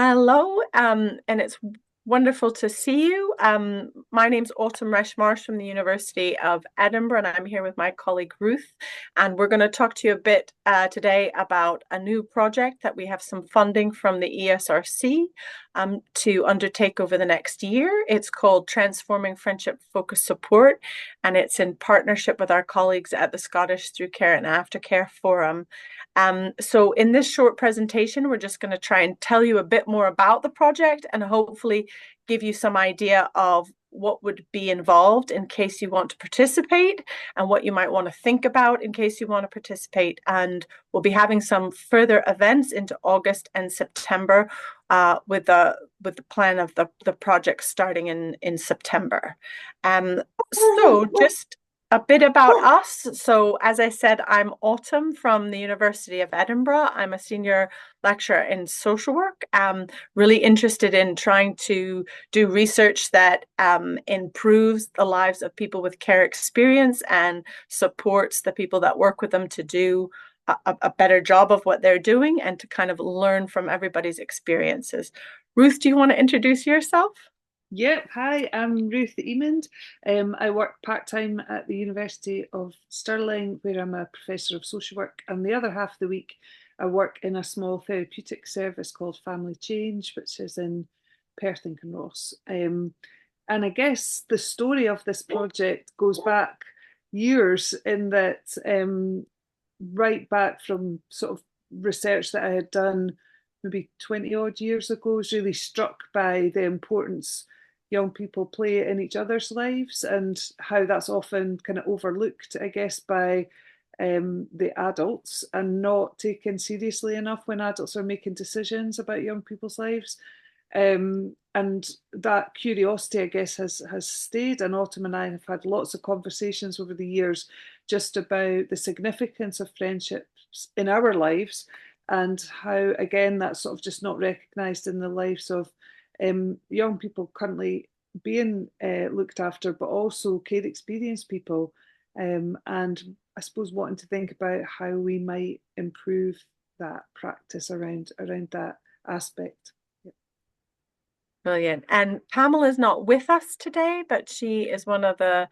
Hello, and it's wonderful to see you. My name's Autumn Resh-Marsh from the University of Edinburgh, and I'm here with my colleague Ruth. And we're going to talk to you a bit today about a new project that we have some funding from the ESRC to undertake over the next year. It's called Transforming Friendship Focused Support, and it's in partnership with our colleagues at the Scottish Through Care and Aftercare Forum. So in this short presentation, we're just going to try and tell you a bit more about the project and hopefully give you some idea of what would be involved in case you want to participate and what you might want to think about in case you want to participate. And we'll be having some further events into August and September with the plan of the project starting in September. So just a bit about us. So, as I said, I'm Autumn from the University of Edinburgh. I'm a senior lecturer in social work. Really interested in trying to do research that improves the lives of people with care experience and supports the people that work with them to do a better job of what they're doing and to kind of learn from everybody's experiences. Ruth, do you want to introduce yourself? Yep, hi, I'm Ruth Emond. I work part-time at the University of Stirling, where I'm a professor of social work, and the other half of the week I work in a small therapeutic service called Family Change, which is in Perth and Kinross. And I guess the story of this project goes back years in that right back from sort of research that I had done maybe 20 odd years ago, I was really struck by the importance young people play in each other's lives and how that's often kind of overlooked, I guess, by the adults and not taken seriously enough when adults are making decisions about young people's lives. And that curiosity, I guess, has stayed. And Autumn and I have had lots of conversations over the years just about the significance of friendships in our lives and how, again, that's sort of just not recognised in the lives of young people currently being looked after, but also care experienced people. And I suppose wanting to think about how we might improve that practice around that aspect. Brilliant. And Pamela's not with us today, but she is one of the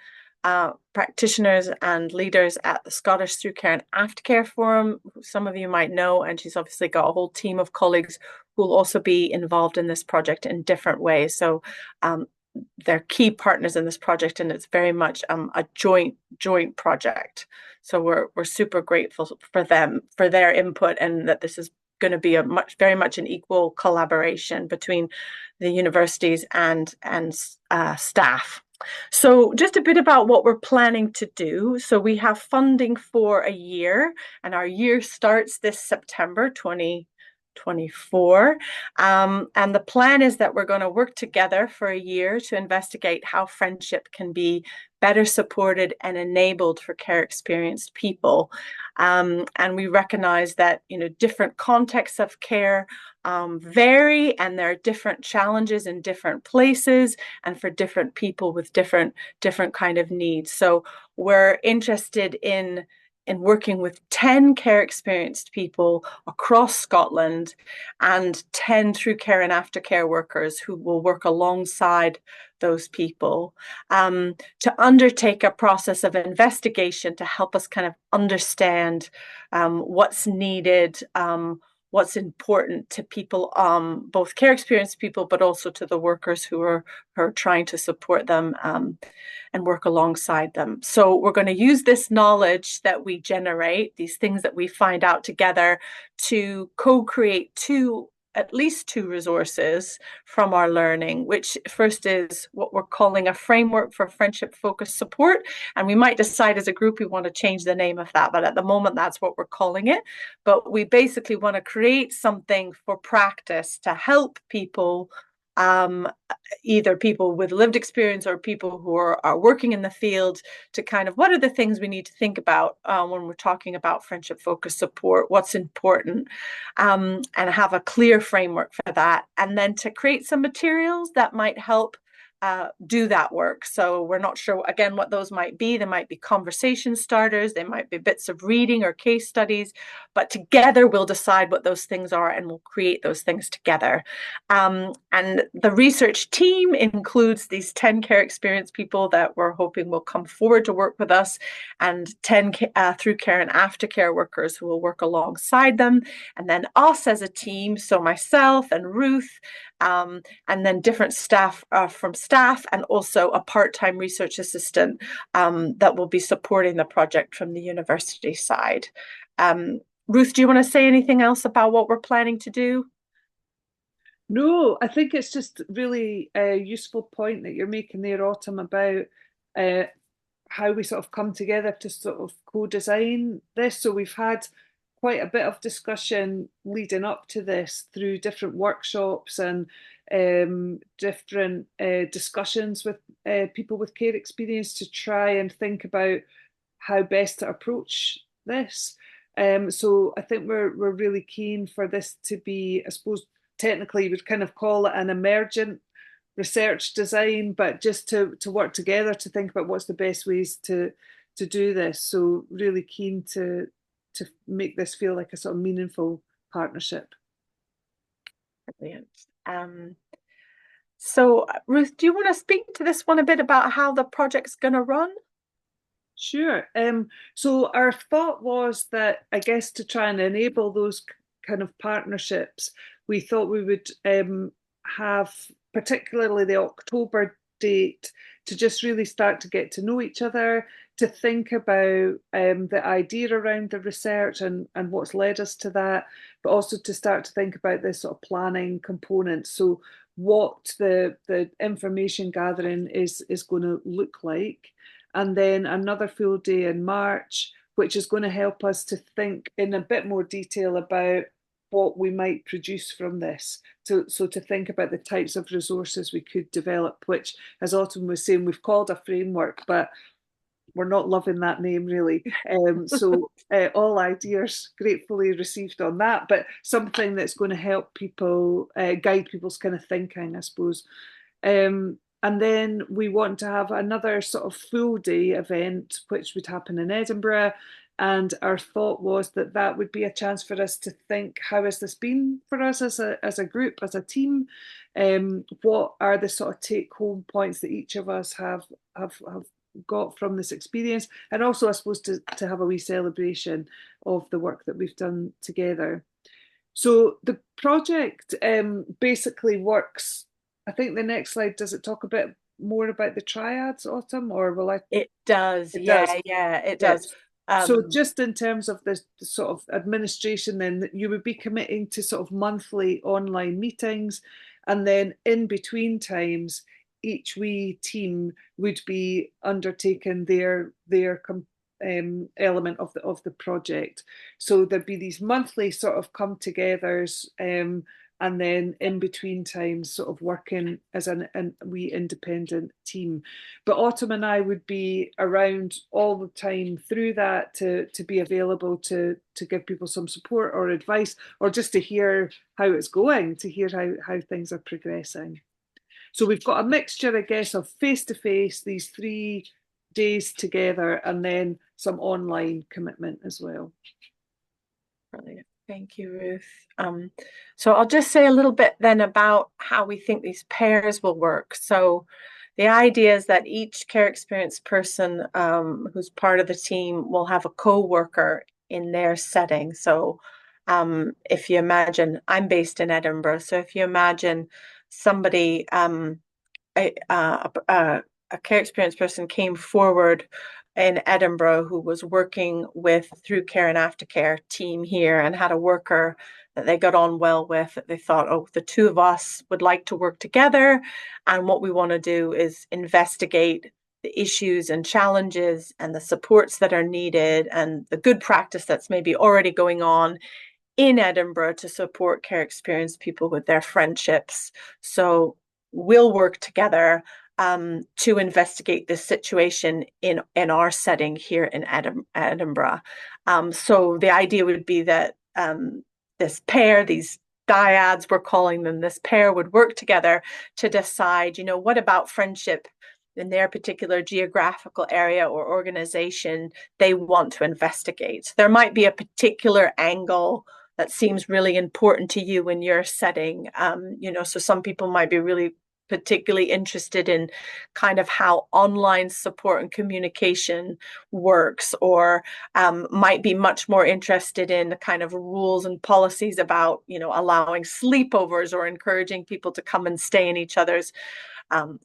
practitioners and leaders at the Scottish Through Care and Aftercare Forum, who some of you might know, and she's obviously got a whole team of colleagues who will also be involved in this project in different ways. So they're key partners in this project, and it's very much a joint project. So we're super grateful for them for their input, and that this is going to be very much an equal collaboration between the universities and staff. So just a bit about what we're planning to do. So we have funding for a year, and our year starts this September 2024. And the plan is that we're going to work together for a year to investigate how friendship can be better supported and enabled for care experienced people. And we recognize that, different contexts of care vary, and there are different challenges in different places and for different people with different kind of needs. So we're interested in working with 10 care experienced people across Scotland and 10 through care and aftercare workers who will work alongside those people to undertake a process of investigation to help us kind of understand what's needed, what's important to people, both care experienced people, but also to the workers who are trying to support them and work alongside them. So we're going to use this knowledge that we generate, these things that we find out together, to co-create at least two resources from our learning, which first is what we're calling a framework for friendship focused support. And we might decide as a group we want to change the name of that, but at the moment that's what we're calling it. But we basically want to create something for practice to help people, either people with lived experience or people who are working in the field, to kind of what are the things we need to think about when we're talking about friendship focused support, what's important, and have a clear framework for that. And then to create some materials that might help do that work. So we're not sure, again, what those might be. They might be conversation starters, they might be bits of reading or case studies, but together we'll decide what those things are and we'll create those things together. And the research team includes these 10 care experience people that we're hoping will come forward to work with us, and 10 through care and aftercare workers who will work alongside them, and then us as a team, so myself and Ruth, and then different staff from Staf, and also a part-time research assistant that will be supporting the project from the university side. Ruth, do you want to say anything else about what we're planning to do? No, I think it's just really a useful point that you're making there, Autumn, about uh, how we sort of come together to sort of co-design this. So we've had quite a bit of discussion leading up to this through different workshops and different discussions with people with care experience to try and think about how best to approach this. So I think we're really keen for this to be, I suppose, technically we'd kind of call it an emergent research design, but just to work together to think about what's the best ways to do this. So really keen to make this feel like a sort of meaningful partnership. Brilliant. So, Ruth, do you want to speak to this one a bit about how the project's going to run? Sure. So our thought was that, I guess, to try and enable those kind of partnerships, we thought we would have particularly the October date to just really start to get to know each other, to think about the idea around the research and what's led us to that, but also to start to think about this sort of planning component. So what the information gathering is going to look like. And then another full day in March, which is going to help us to think in a bit more detail about what we might produce from this. So to think about the types of resources we could develop, which, as Autumn was saying, we've called a framework, but we're not loving that name really. So all ideas gratefully received on that, but something that's going to help people, guide people's kind of thinking, I suppose. And then we want to have another sort of full day event, which would happen in Edinburgh. And our thought was that that would be a chance for us to think, how has this been for us as a group, as a team? What are the sort of take home points that each of us have got from this experience? And also, I suppose, to have a wee celebration of the work that we've done together. So the project basically works. I think the next slide, does it talk a bit more about the triads, Autumn, or will I? It does. It Yeah, does. yeah, it does. Yes. So just in terms of the sort of administration, then you would be committing to sort of monthly online meetings, and then in between times, each wee team would be undertaking their element of the project. So there'd be these monthly sort of come-togethers, and then in between times sort of working as a wee independent team. But Autumn and I would be around all the time through that to be available to give people some support or advice, or just to hear how it's going, to hear how things are progressing. So we've got a mixture, I guess, of face-to-face, these 3 days together, and then some online commitment as well. Brilliant. Thank you, Ruth. So I'll just say a little bit then about how we think these pairs will work. So the idea is that each care experience person who's part of the team will have a co-worker in their setting. So if you imagine, I'm based in Edinburgh, so if you imagine somebody, a care experience person came forward in Edinburgh who was working with through care and aftercare team here and had a worker that they got on well with, that they thought, oh, the two of us would like to work together. And what we want to do is investigate the issues and challenges and the supports that are needed and the good practice that's maybe already going on in Edinburgh to support care experience people with their friendships. So we'll work together to investigate this situation in our setting here in Edinburgh. So the idea would be that this pair, these dyads, we're calling them, this pair would work together to decide, what about friendship in their particular geographical area or organization they want to investigate. There might be a particular angle that seems really important to you in your setting. So some people might be really particularly interested in kind of how online support and communication works, or might be much more interested in the kind of rules and policies about, allowing sleepovers or encouraging people to come and stay in each other's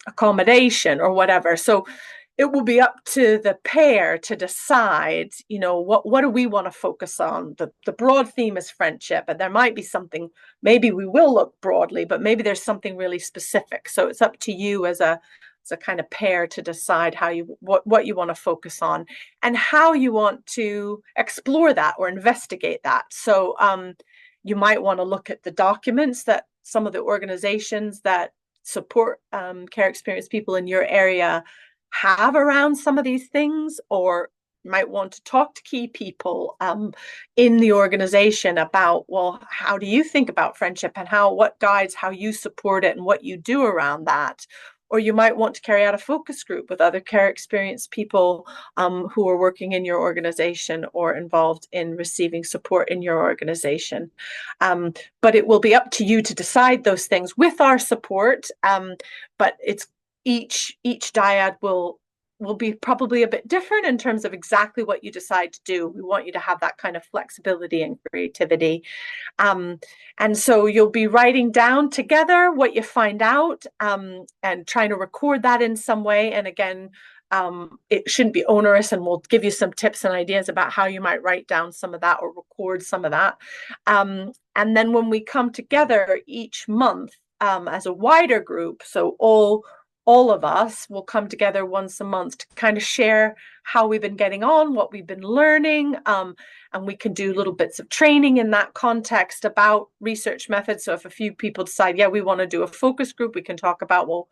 accommodation or whatever. So it will be up to the pair to decide, what do we want to focus on? The broad theme is friendship, and there might be something, maybe we will look broadly, but maybe there's something really specific. So it's up to you as a kind of pair to decide what you want to focus on and how you want to explore that or investigate that. So you might want to look at the documents that some of the organizations that support care experienced people in your area have around some of these things, or you might want to talk to key people in the organization about, well, how do you think about friendship and what guides how you support it and what you do around that. Or you might want to carry out a focus group with other care experienced people who are working in your organization or involved in receiving support in your organization. But it will be up to you to decide those things with our support. But it's each dyad will be probably a bit different in terms of exactly what you decide to do. We want you to have that kind of flexibility and creativity. And so you'll be writing down together what you find out and trying to record that in some way. And again, it shouldn't be onerous, and we'll give you some tips and ideas about how you might write down some of that or record some of that. And then when we come together each month as a wider group, so all of us will come together once a month to kind of share how we've been getting on, what we've been learning, and we can do little bits of training in that context about research methods. So if a few people decide, yeah, we want to do a focus group, we can talk about, well,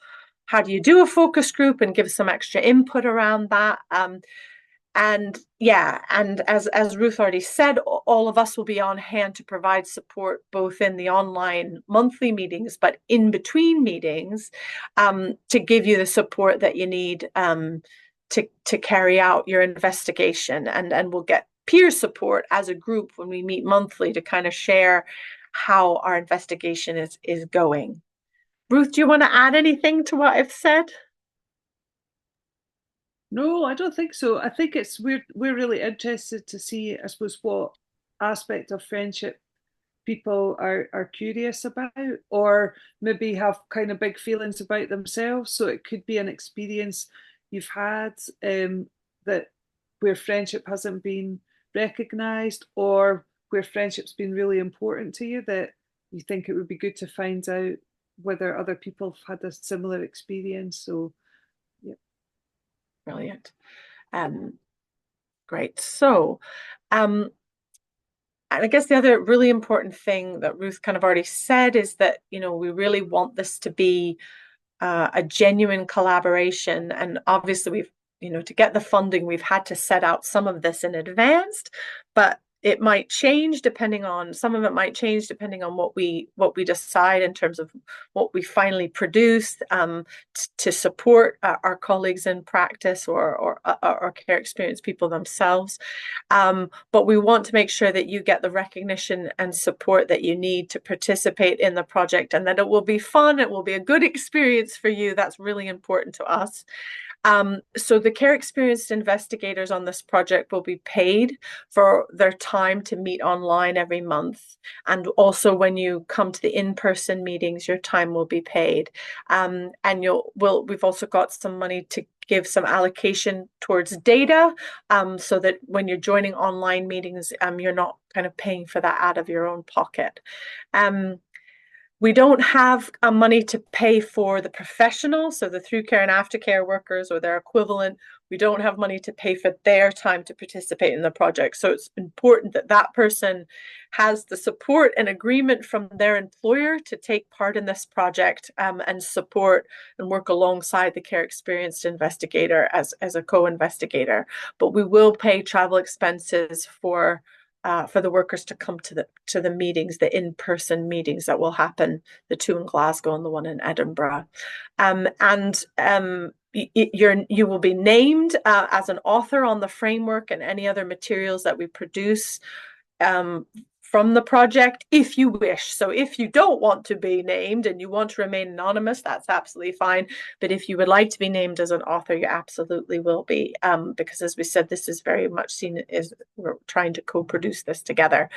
how do you do a focus group, and give some extra input around that. And as Ruth already said, all of us will be on hand to provide support both in the online monthly meetings, but in between meetings, to give you the support that you need to carry out your investigation. And we'll get peer support as a group when we meet monthly to kind of share how our investigation is going. Ruth, do you want to add anything to what I've said? No, I don't think so. I think we're really interested to see, I suppose, what aspect of friendship people are curious about, or maybe have kind of big feelings about themselves. So it could be an experience you've had that where friendship hasn't been recognized, or where friendship's been really important to you, that you think it would be good to find out whether other people have had a similar experience. So yeah. Brilliant. Great. So I guess the other really important thing that Ruth kind of already said is that, we really want this to be a genuine collaboration. And obviously to get the funding, we've had to set out some of this in advance, but it might change some of it might change depending on what we decide in terms of what we finally produce to support our colleagues in practice or care experienced people themselves. But we want to make sure that you get the recognition and support that you need to participate in the project, and that it will be fun, it will be a good experience for you. That's really important to us. So the care experienced investigators on this project will be paid for their time to meet online every month. And also when you come to the in-person meetings, your time will be paid. And we've also got some money to give some allocation towards data, so that when you're joining online meetings, you're not kind of paying for that out of your own pocket. We don't have money to pay for the professionals, so the through care and aftercare workers or their equivalent. We don't have money to pay for their time to participate in the project. So it's important that that person has the support and agreement from their employer to take part in this project, and support and work alongside the care experienced investigator as a co-investigator. But we will pay travel expenses for for the workers to come to the meetings, the in-person meetings that will happen, the two in Glasgow and the one in Edinburgh. And you will be named as an author on the framework and any other materials that we produce from the project if you wish. So if you don't want to be named and you want to remain anonymous, that's absolutely fine. But if you would like to be named as an author, you absolutely will be, because as we said, this is very much seen as we're trying to co-produce this together.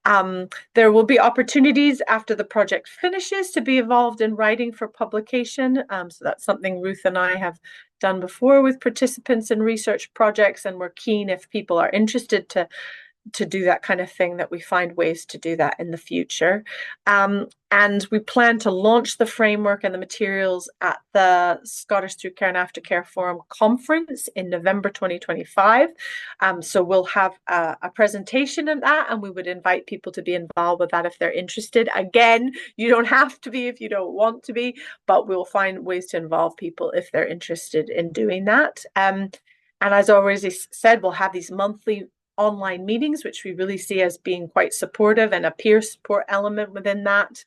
There will be opportunities after the project finishes to be involved in writing for publication. So that's something Ruth and I have done before with participants in research projects, and we're keen if people are interested to do that kind of thing, that we find ways to do that in the future. And we plan to launch the framework and the materials at the Scottish Through Care and Aftercare Forum conference in November 2025. So we'll have a presentation of that, and we would invite people to be involved with that if they're interested. Again, you don't have to be if you don't want to be, but we'll find ways to involve people if they're interested in doing that. And as already said, we'll have these monthly online meetings, which we really see as being quite supportive, and a peer support element within that.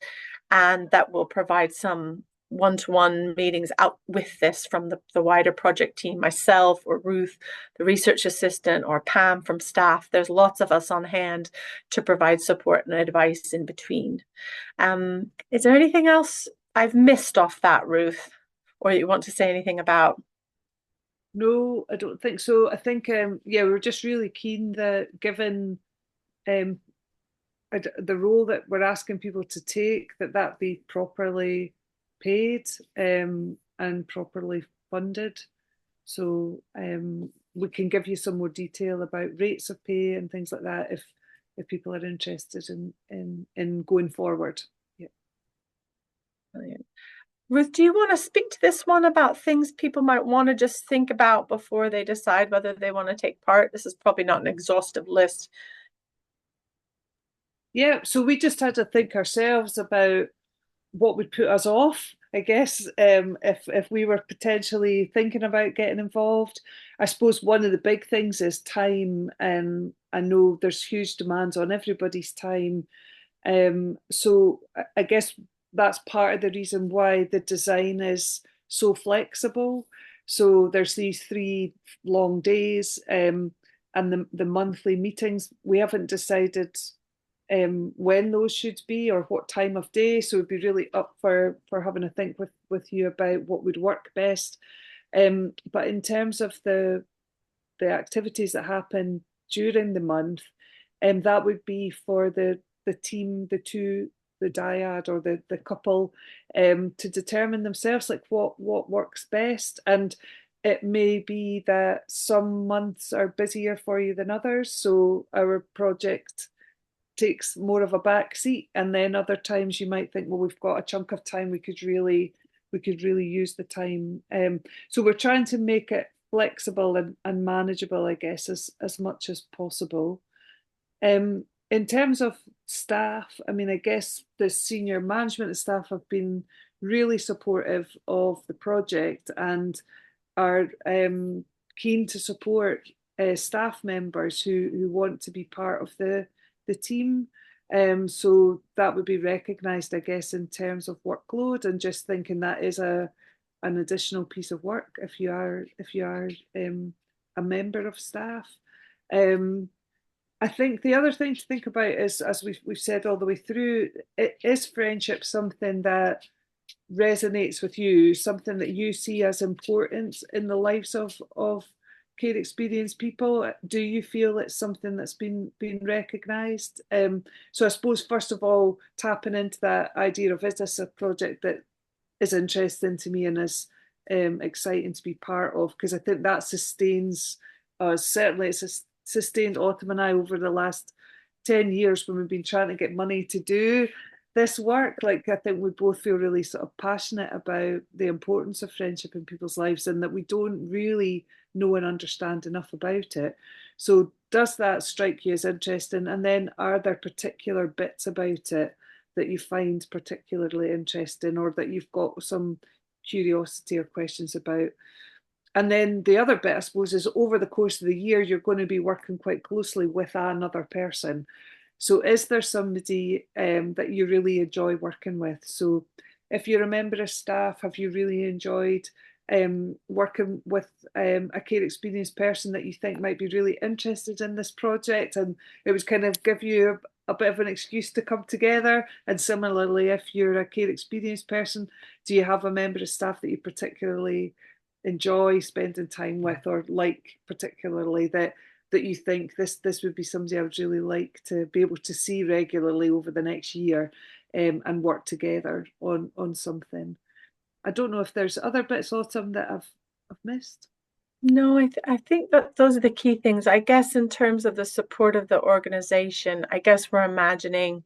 And that will provide some one-to-one meetings out with this from the wider project team, myself or Ruth, the research assistant, or Pam from Staf. There's lots of us on hand to provide support and advice in between. Is there anything else I've missed off that, Ruth, or you want to say anything about? No, I don't think so. I think, yeah, we're just really keen that given the role that we're asking people to take, that be properly paid and properly funded. So we can give you some more detail about rates of pay and things like that if people are interested in going forward. Yeah. Brilliant. Ruth, do you want to speak to this one about things people might want to just think about before they decide whether they want to take part? This is probably not an exhaustive list. Yeah, so we just had to think ourselves about what would put us off, I guess, if we were potentially thinking about getting involved. I suppose one of the big things is time, and I know there's huge demands on everybody's time. So I guess that's part of the reason why the design is so flexible. So there's these 3 long days, and the monthly meetings. We haven't decided when those should be or what time of day. So we'd be really up for having a think with you about what would work best. But in terms of the activities that happen during the month, that would be for the team, the dyad or the couple, to determine themselves like what works best. And it may be that some months are busier for you than others, so our project takes more of a back seat, and then other times you might think, well, we've got a chunk of time, we could really use the time. So we're trying to make it flexible and manageable, I guess, as much as possible. In terms of staff, I mean, I guess the senior management and staff have been really supportive of the project and are keen to support staff members who want to be part of the team. So that would be recognised, I guess, in terms of workload, and just thinking that is an additional piece of work if you are a member of staff. I think the other thing to think about is, as we've said all the way through, is friendship something that resonates with you, something that you see as important in the lives of care experienced people? Do you feel it's something that's been recognised? So I suppose, first of all, tapping into that idea of, is this a project that is interesting to me and is exciting to be part of? Because I think that sustains us. Certainly it's sustained Autumn and I over the last 10 years when we've been trying to get money to do this work. Like, I think we both feel really sort of passionate about the importance of friendship in people's lives, and that we don't really know and understand enough about it. So does that strike you as interesting? And then are there particular bits about it that you find particularly interesting, or that you've got some curiosity or questions about? And then the other bit, I suppose, is over the course of the year, you're going to be working quite closely with another person. So, is there somebody that you really enjoy working with? So, if you're a member of staff, have you really enjoyed working with a care experienced person that you think might be really interested in this project? And it would kind of give you a bit of an excuse to come together. And similarly, if you're a care experienced person, do you have a member of staff that you particularly enjoy spending time with, or like particularly that you think this would be somebody I would really like to be able to see regularly over the next year, and work together on something. I don't know if there's other bits, Autumn, that I've missed. No, I think that those are the key things. I guess in terms of the support of the organization, I guess we're imagining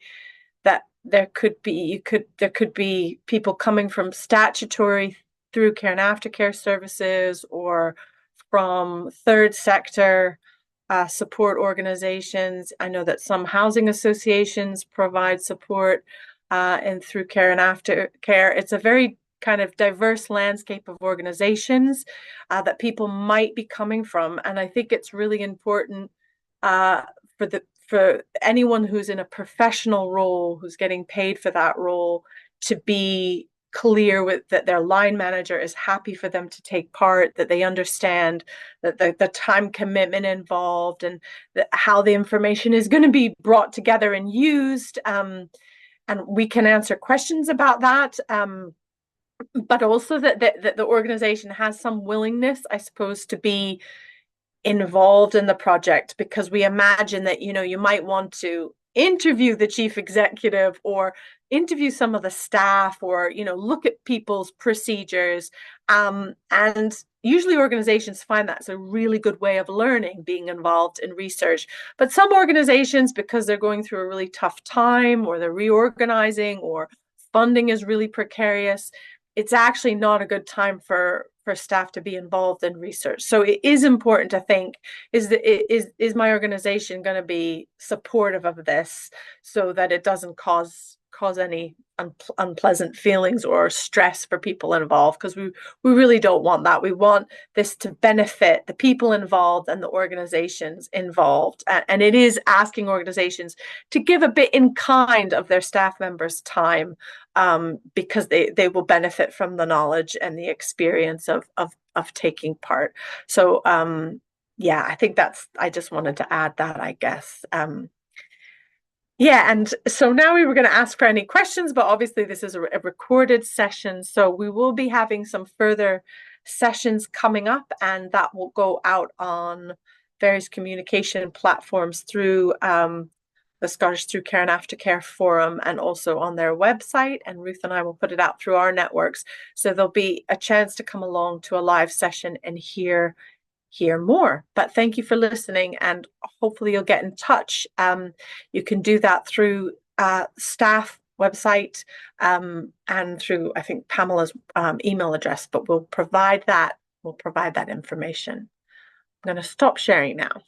that there could be people coming from statutory through care and aftercare services, or from third sector support organizations. I know that some housing associations provide support and through care and aftercare. It's a very kind of diverse landscape of organizations that people might be coming from, and I think it's really important uh, for anyone who's in a professional role, who's getting paid for that role, to be clear with that their line manager is happy for them to take part, that they understand that the time commitment involved, and how the information is going to be brought together and used. And we can answer questions about that. But also that the organization has some willingness, I suppose, to be involved in the project, because we imagine that, you might want to interview the chief executive, or interview some of the staff, or look at people's procedures, and usually organizations find that's a really good way of learning, being involved in research. But some organizations, because they're going through a really tough time, or they're reorganizing, or funding is really precarious, it's actually not a good time for staff to be involved in research. So it is important to think, is my organization going to be supportive of this, so that it doesn't cause any unpleasant feelings or stress for people involved, because we really don't want that. We want this to benefit the people involved and the organizations involved, and it is asking organizations to give a bit in kind of their staff members' time, because they will benefit from the knowledge and the experience of taking part. So yeah, I think I just wanted to add that, I guess. Yeah, and so now we were going to ask for any questions, but obviously this is a recorded session, so we will be having some further sessions coming up, and that will go out on various communication platforms through the Scottish Through Care and Aftercare Forum, and also on their website, and Ruth and I will put it out through our networks. So there'll be a chance to come along to a live session and hear more. But thank you for listening, and hopefully you'll get in touch. You can do that through Staf website, and through, I think, Pamela's email address, but we'll provide that information. I'm going to stop sharing now.